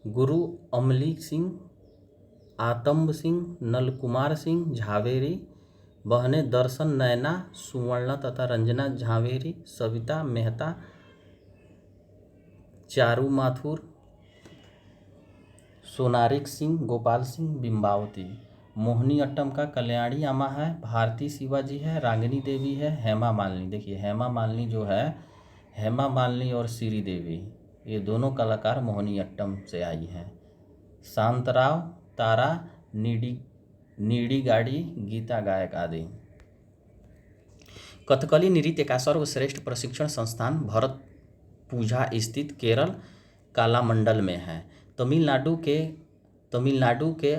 गुरु अमली सिंह, आतंब सिंह, नलकुमार सिंह झावेरी, बहने दर्शन नैना, सुवर्ण तथा रंजना झावेरी, सविता मेहता, चारू माथुर, सोनारिक सिंह, गोपाल सिंह, बिंबावती। मोहिनी अट्टम का कल्याणी अम्मा है, भारती शिवाजी है, रागिनी देवी है, हेमा मालिनी। देखिए हेमा मालिनी जो है, हेमा मालिनी और श्री देवी, ये दोनों कलाकार मोहिनी अट्टम से आई हैं। शांतराव, तारा, नीडी गाड़ी, गीता गायक आदि। कथकली नृत्य का सर्वश्रेष्ठ प्रशिक्षण संस्थान भरत पूजा स्थित केरल कालामंडल में है। तमिलनाडु के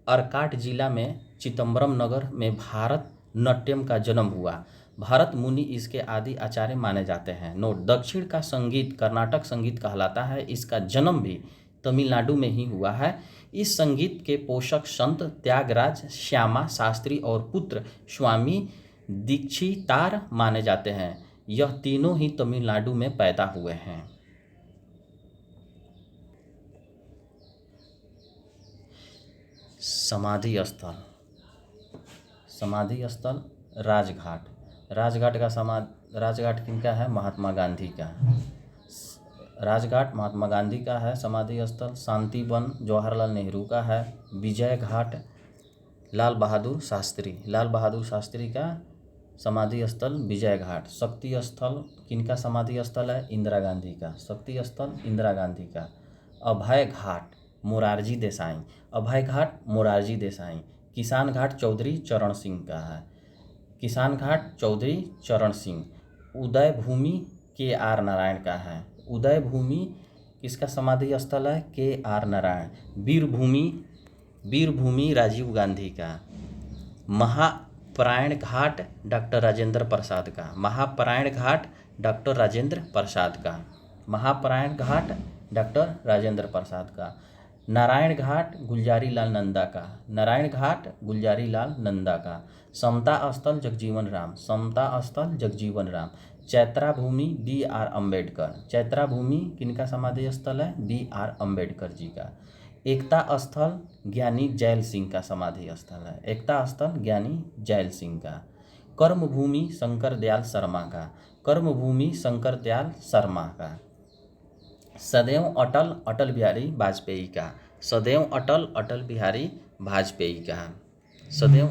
अर्काट जिला में चिदम्बरम नगर में भारत नाट्यम का जन्म हुआ। भरत मुनि इसके आदि आचार्य माने जाते हैं। नोट, दक्षिण का संगीत कर्नाटक संगीत कहलाता है। इसका जन्म भी तमिलनाडु में ही हुआ है। इस संगीत के पोषक संत त्यागराज, श्यामा शास्त्री और पुत्र स्वामी दीक्षितार माने जाते हैं। यह तीनों ही तमिलनाडु में पैदा हुए हैं। समाधि स्थल राजघाट किनका है? महात्मा गांधी का। राजघाट महात्मा गांधी का है समाधि स्थल। शांतिवन जवाहरलाल नेहरू का है। विजय घाट लाल बहादुर शास्त्री का समाधि स्थल विजय घाट। शक्ति स्थल किनका समाधि स्थल है? इंदिरा गांधी का। शक्ति स्थल इंदिरा गांधी का। अभय घाट मोरारजी देसाई। किसान घाट चौधरी चरण सिंह का है। उदय भूमि KR नारायण का है। उदय भूमि किसका समाधि स्थल है? KR नारायण। वीर भूमि राजीव गांधी का। महापरायण घाट डॉक्टर राजेंद्र प्रसाद का। नारायण घाट गुलजारी लाल नंदा का। समता स्थल जगजीवन राम। चैत्रा भूमि BR अम्बेडकर। चैत्रा भूमि किनका समाधि स्थल है? BR अम्बेडकर जी का। एकता स्थल ज्ञानी जैल सिंह का समाधि स्थल है। कर्म भूमि शंकर दयाल शर्मा का। सदैव अटल अटल बिहारी वाजपेयी का। सदैव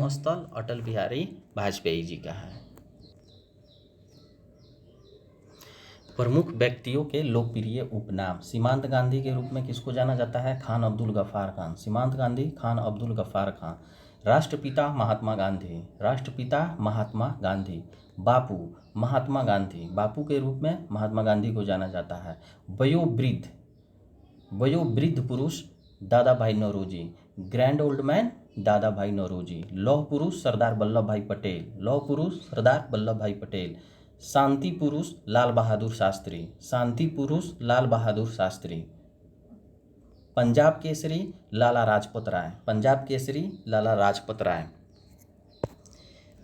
स्थल अटल बिहारी वाजपेयी जी का है। प्रमुख व्यक्तियों के लोकप्रिय उपनाम। सीमांत गांधी के रूप में किसको जाना जाता है? खान अब्दुल गफ्फार खान। राष्ट्रपिता महात्मा गांधी। बापू महात्मा गांधी। बापू के रूप में महात्मा गांधी को जाना जाता है। वयोवृद्ध पुरुष दादा भाई नौरोजी। ग्रैंड ओल्ड मैन दादा भाई नौरोजी। लौह पुरुष सरदार वल्लभ भाई पटेल। शांति पुरुष लाल बहादुर शास्त्री। पंजाब केसरी लाला लाजपत राय, पंजाब केसरी लाला लाजपत राय।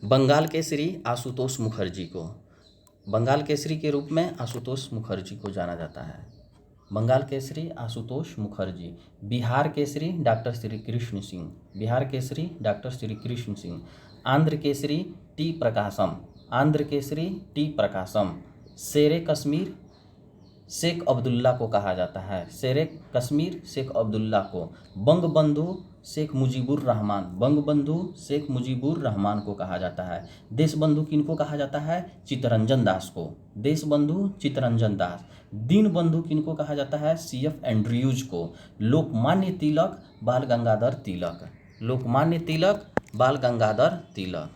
बंगाल केसरी आशुतोष मुखर्जी को, बंगाल केसरी के रूप में आशुतोष मुखर्जी को जाना जाता है। Bengal Kesari Ashutosh Mukherjee. Bihar Kesari doctor Shri Krishna Singh, Bihar Kesari doctor Shri Krishna Singh. Andhra Kesari T Prakasam, Andhra Kesari T Prakasam. Sher-e Kashmir Sheikh Abdullah को कहा जाता है, शेरे कश्मीर शेख अब्दुल्ला को। बंगबंधु शेख मुजीबुर रहमान, बंगबंधु शेख मुजीबुर रहमान को कहा जाता है। देशबंधु किनको कहा जाता है? चित्तरंजन दास को, देशबंधु चित्तरंजन दास। दीनबंधु किनको कहा जाता है? CF एंड्रयूज को। लोकमान्य तिलक बाल गंगाधर तिलक, लोकमान्य तिलक बाल गंगाधर तिलक।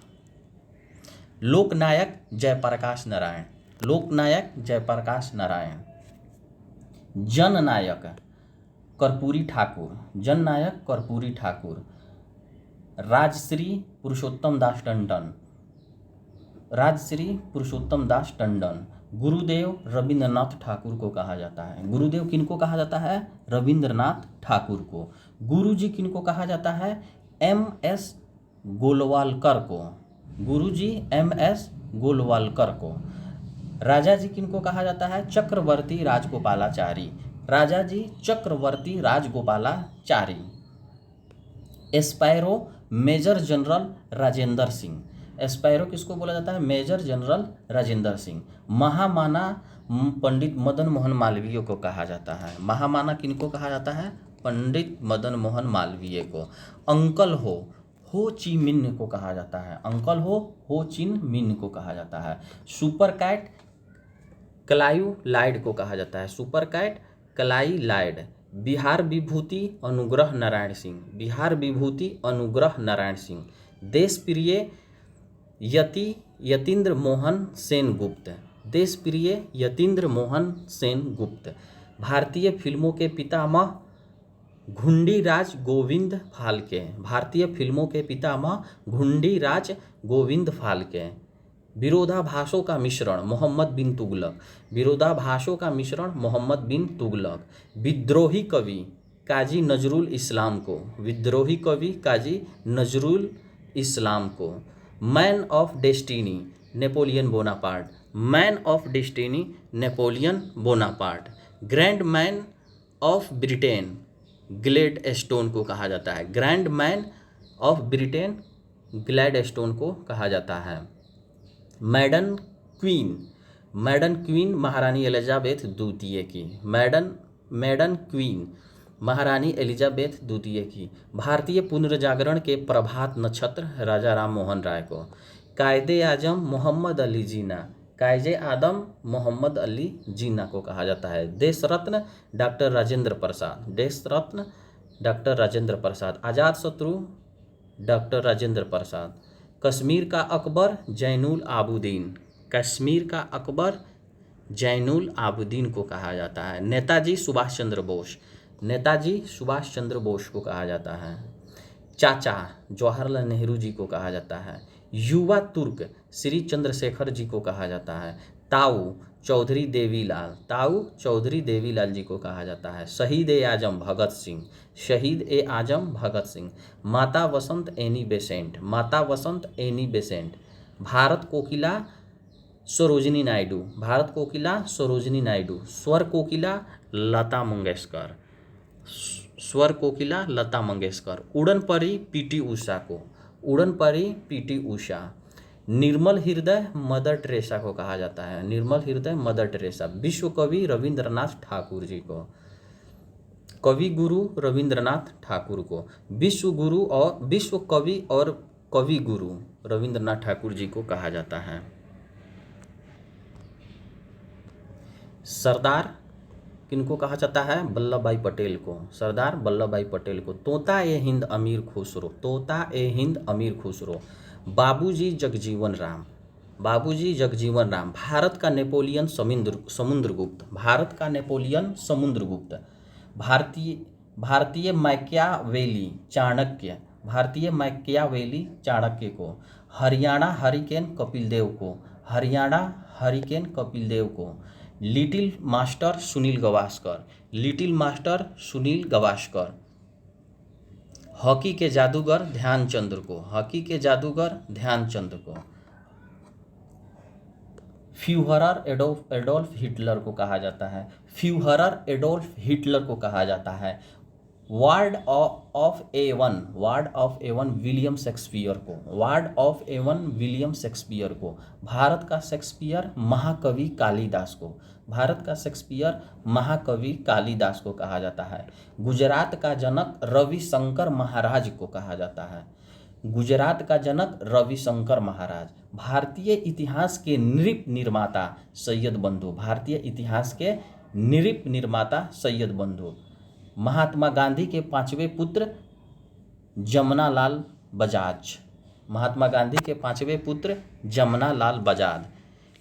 लोकनायक जयप्रकाश नारायण, लोकनायक जयप्रकाश नारायण। जननायक कर्पूरी ठाकुर, जननायक कर्पूरी ठाकुर। राजश्री पुरुषोत्तम दास टंडन, राजश्री पुरुषोत्तम दास टंडन। गुरुदेव रविंद्रनाथ ठाकुर को कहा जाता है, गुरुदेव किनको कहा जाता है? रविंद्रनाथ ठाकुर को। गुरुजी किनको कहा जाता है? MS गोलवालकर को, गुरुजी MS गोलवालकर को। राजा जी किनको कहा जाता है? Chakravarti Rajagopalachari, Raja ji Chakravarti Rajagopalachari. Sparrow Major General Rajendra Singh, Sparrow किसको बोला जाता है? Major General Rajendra Singh. महामाना पंडित मदन मोहन मालवीय को कहा जाता है, महामाना किनको कहा जाता है? पंडित मदन मोहन मालवीय को। अंकल हो ची मिन्ह को कहा जाता है, अंकल हो ची मिन्ह को कहा जाता है। सुपर कैट क्लाइव लाइड को कहा जाता है, सुपर कैट क्लाई लाइड। बिहार विभूति अनुग्रह नारायण सिंह, बिहार विभूति अनुग्रह नारायण सिंह। देश प्रिय यतीन्द्र मोहन सेनगुप्त, देश प्रिय यतीन्द्र मोहन सेनगुप्त। भारतीय फिल्मों के पितामह घुंडीराज गोविंद फाल्के, भारतीय फिल्मों के पितामह घुंडीराज गोविंद फाल्के। विरोधाभासों का मिश्रण मोहम्मद बिन तुगलक, विरोधाभासों का मिश्रण मोहम्मद बिन तुगलक। विद्रोही कवि काजी नजरुल इस्लाम को, विद्रोही कवि काजी नजरुल इस्लाम को। Man of destiny Napoleon Bonaparte, man of destiny Napoleon Bonaparte. Grand man of Britain Gladstone को कहा जाता है, grand man of Britain Gladstone को कहा जाता है। मैडन क्वीन, मैडन क्वीन महारानी एलिजाबेथ द्वितीय की, मैडन क्वीन महारानी एलिजाबेथ द्वितीय की। भारतीय पुनर्जागरण के प्रभात नक्षत्र राजा राम मोहन राय को। कायदे आजम मोहम्मद अली जिन्ना, कायदे आदम मोहम्मद अली जिन्ना को कहा जाता है। देश रत्न डॉक्टर राजेंद्र प्रसाद, देश रत्न डॉक्टर राजेंद्र प्रसाद। आजाद शत्रु डॉक्टर राजेंद्र प्रसाद। कश्मीर का अकबर जैनुल आबुदीन, कश्मीर का अकबर जैनुल आबुदीन को कहा जाता है। नेताजी सुभाष चंद्र बोस, नेताजी सुभाष चंद्र बोस को कहा जाता है। चाचा जवाहरलाल नेहरू जी को कहा जाता है। युवा तुर्क श्री चंद्रशेखर जी को कहा जाता है। ताऊ चौधरी देवीलाल, ताऊ चौधरी देवीलाल जी को कहा जाता है। शहीद ए आजम भगत सिंह, शहीद ए आजम भगत सिंह। माता वसंत एनी बेसेंट, माता वसंत एनी बेसेंट। भारत कोकिला सरोजिनी नायडू, भारत कोकिला सरोजिनी नायडू। स्वर कोकिला लता मंगेशकर, स्वर कोकिला लता मंगेशकर। उड़न परी PT उषा को, उड़न परी PT उषा। निर्मल हृदय मदर टेरेसा को कहा जाता है, निर्मल हृदय मदर टेरेसा। विश्व कवि रविंद्रनाथ ठाकुर जी को, कवि गुरु रविंद्रनाथ ठाकुर को। विश्व गुरु और विश्व कवि और कवि गुरु रविंद्रनाथ ठाकुर जी को कहा जाता है। सरदार किनको कहा जाता है? वल्लभ भाई पटेल को, सरदार वल्लभ भाई पटेल को। तोता ए हिंद अमीर खुसरो, तोता ए हिंद अमीर खुसरो। बाबूजी जगजीवन राम, बाबूजी जगजीवन राम। भारत का नेपोलियन समुद्रगुप्त, भारत का नेपोलियन समुद्रगुप्त। भारतीय मैकियावेली चाणक्य, भारतीय मैकियावेली चाणक्य को। हरियाणा हरिकेन कपिल देव को, हरियाणा हरिकेन कपिल देव को। Little master Sunil Gavaskar, little master Sunil Gavaskar. Hockey के जादूगर ध्यानचंद को, हॉकी के जादूगर ध्यानचंद को। फ्यूहरर एडोल्फ हिटलर को कहा जाता है, फ्यूहरर एडोल्फ हिटलर को कहा जाता है। Bard of Avon, Bard of Avon William Shakespeare को, Bard of Avon William Shakespeare को। भारत का शेक्सपियर महाकवि कालिदास को, भारत का शेक्सपियर महाकवि कालिदास को कहा जाता है। गुजरात का जनक रविशंकर महाराज को कहा जाता है, गुजरात का जनक रविशंकर महाराज। भारतीय इतिहास के नृप निर्माता सैयद बंधु, भारतीय इतिहास के नृप निर्माता सैयद बंधु। महात्मा गांधी के पांचवें पुत्र जमनालाल बजाज, महात्मा गांधी के पांचवें पुत्र Jamnalal Bajaj.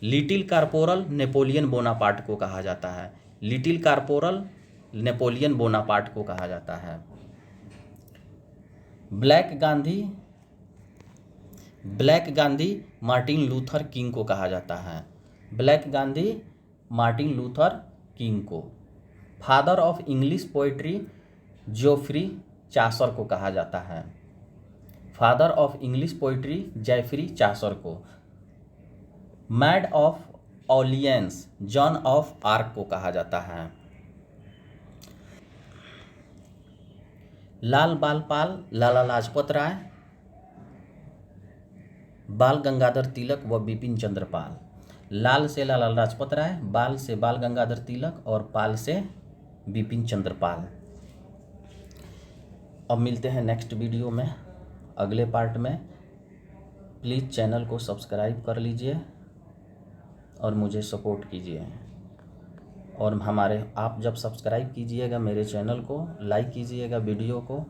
Little corporal Napoleon Bonaparte को कहा जाता है, लिटिल कारपोरल नेपोलियन बोनापार्ट को कहा जाता है। Black Gandhi Martin Luther King को कहा जाता है, Black Gandhi Martin Luther King को। Father of English poetry Geoffrey Chaucer को कहा जाता है, father of English poetry Geoffrey Chaucer को। Maid of Orleans Joan of Arc को कहा जाता है। लाल बाल पाल लाला लाजपत राय, बाल गंगाधर तिलक व बिपिन चंद्र पाल। लाल से लाला लाजपत राय, बाल से बाल गंगाधर तिलक और पाल से बिपिन चंद्र पाल। अब मिलते हैं नेक्स्ट वीडियो में, अगले पार्ट में। प्लीज़ चैनल को सब्सक्राइब कर लीजिए और मुझे सपोर्ट कीजिए। और आप जब सब्सक्राइब कीजिएगा मेरे चैनल को, लाइक कीजिएगा वीडियो को,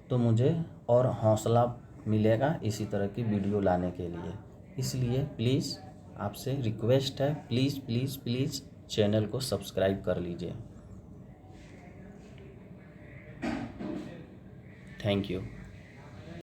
तो मुझे और हौसला मिलेगा इसी तरह की वीडियो लाने के लिए। इसलिए प्लीज़ आपसे रिक्वेस्ट है, प्लीज़ प्लीज़ प्लीज़ चैनल को सब्सक्राइब कर लीजिए। Thank you.